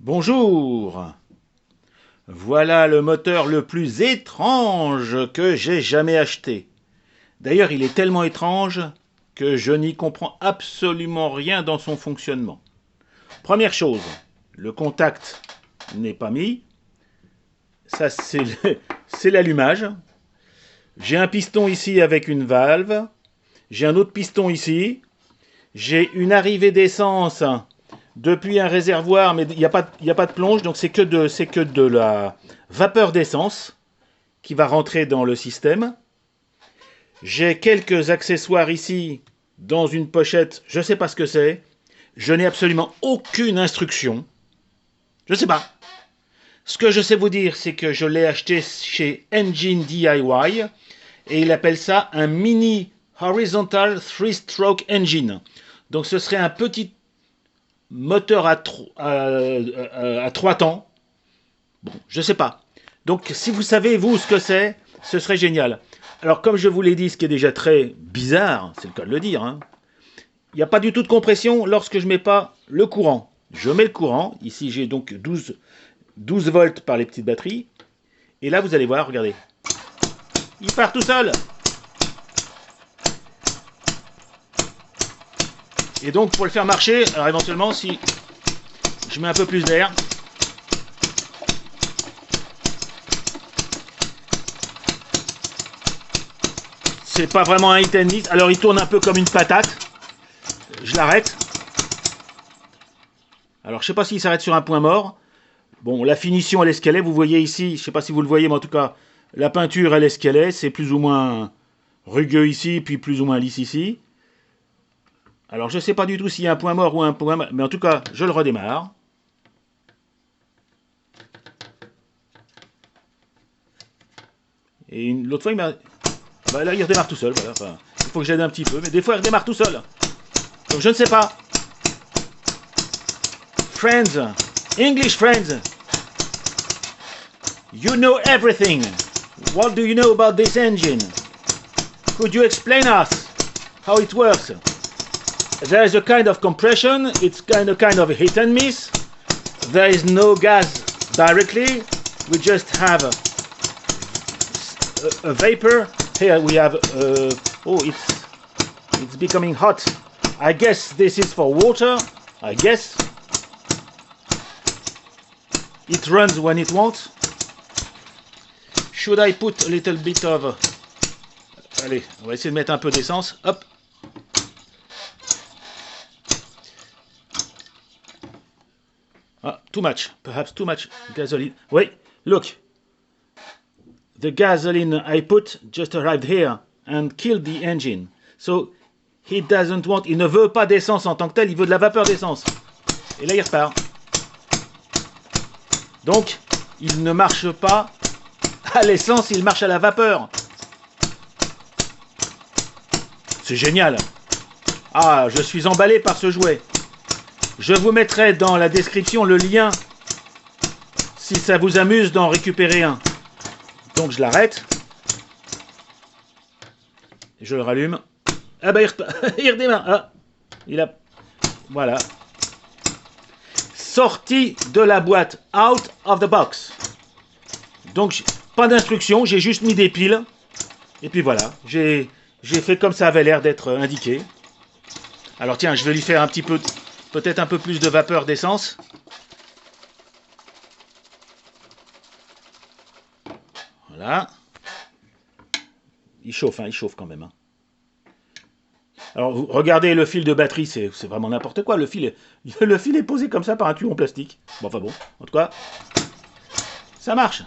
Bonjour. Voilà le moteur le plus étrange que j'ai jamais acheté. D'ailleurs, il est tellement étrange que je n'y comprends absolument rien dans son fonctionnement. Première chose, le contact n'est pas mis. Ça, c'est l'allumage. J'ai un piston ici avec une valve. J'ai un autre piston ici. J'ai une arrivée d'essence depuis un réservoir, mais il n'y a pas de plonge, donc c'est que de la vapeur d'essence qui va rentrer dans le système. J'ai quelques accessoires ici dans une pochette, je ne sais pas ce que c'est. Je n'ai absolument aucune instruction. Je ne sais pas. Ce que je sais vous dire, c'est que je l'ai acheté chez Engine DIY et il appelle ça un mini horizontal 3-stroke engine. Donc ce serait un petit moteur à 3 temps. Bon, je sais pas. Donc si vous savez, vous, ce que c'est, ce serait génial. Alors comme je vous l'ai dit, ce qui est déjà très bizarre, c'est le cas de le dire, hein, il n'y a pas du tout de compression lorsque je ne mets pas le courant. Je mets le courant, ici j'ai donc 12 volts par les petites batteries, et là vous allez voir, regardez, il part tout seul. Et donc pour le faire marcher, alors éventuellement si je mets un peu plus d'air, c'est pas vraiment un hit and miss, alors il tourne un peu comme une patate. Je l'arrête. Alors je sais pas s'il s'arrête sur un point mort. Bon, la finition elle est ce qu'elle est, vous voyez ici, je sais pas si vous le voyez, mais en tout cas, la peinture elle est ce qu'elle est, c'est plus ou moins rugueux ici, puis plus ou moins lisse ici. Alors je ne sais pas du tout s'il y a un point mort ou un point mort, mais en tout cas, je le redémarre. Et l'autre fois, il m'a... Bah, là, il redémarre tout seul, voilà. Enfin, il faut que j'aide un petit peu, mais des fois, il redémarre tout seul. Donc je ne sais pas. Friends, English friends, you know everything. What do you know about this engine? Could you explain us how it works? There is a kind of compression, it's kind of a hit and miss. There is no gas directly, we just have a vapor. Here we have, oh, it's becoming hot. I guess this is for water, I guess. It runs when it wants. Should I put a little bit of... Allez, on va essayer de mettre un peu d'essence. Hop. Ah, too much. Perhaps too much gasoline. Wait, look. The gasoline I put just arrived here and killed the engine. So, he doesn't want... Il ne veut pas d'essence en tant que tel, il veut de la vapeur d'essence. Et là, il repart. Donc, il ne marche pas à l'essence, il marche à la vapeur. C'est génial. Ah, je suis emballé par ce jouet. Je vous mettrai dans la description le lien si ça vous amuse d'en récupérer un. Donc je l'arrête. Je le rallume. Ah bah il redémarre. Ah, il a... Voilà. Sorti de la boîte. Out of the box. Donc pas d'instruction, j'ai juste mis des piles. Et puis voilà. J'ai fait comme ça avait l'air d'être indiqué. Alors tiens, je vais lui faire un petit peu... Peut-être un peu plus de vapeur d'essence. Voilà. Il chauffe, hein, il chauffe quand même. Hein. Alors, regardez le fil de batterie, c'est vraiment n'importe quoi. Le fil est posé comme ça par un tuyau en plastique. Bon, enfin bon, en tout cas, ça marche.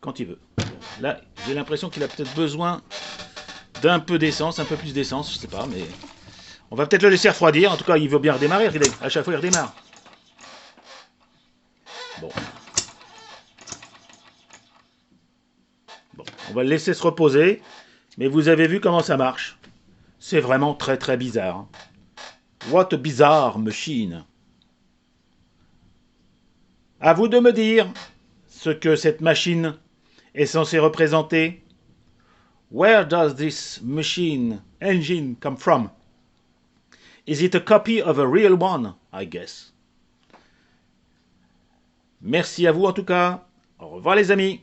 Quand il veut. Là, j'ai l'impression qu'il a peut-être besoin d'un peu d'essence, un peu plus d'essence, je sais pas, mais... On va peut-être le laisser refroidir, en tout cas, il veut bien redémarrer, regardez, à chaque fois il redémarre. Bon. Bon, on va le laisser se reposer, mais vous avez vu comment ça marche. C'est vraiment très très bizarre. What a bizarre machine. À vous de me dire ce que cette machine est censée représenter. Where does this machine engine come from? Is it a copy of a real one? I guess. Merci à vous en tout cas. Au revoir les amis.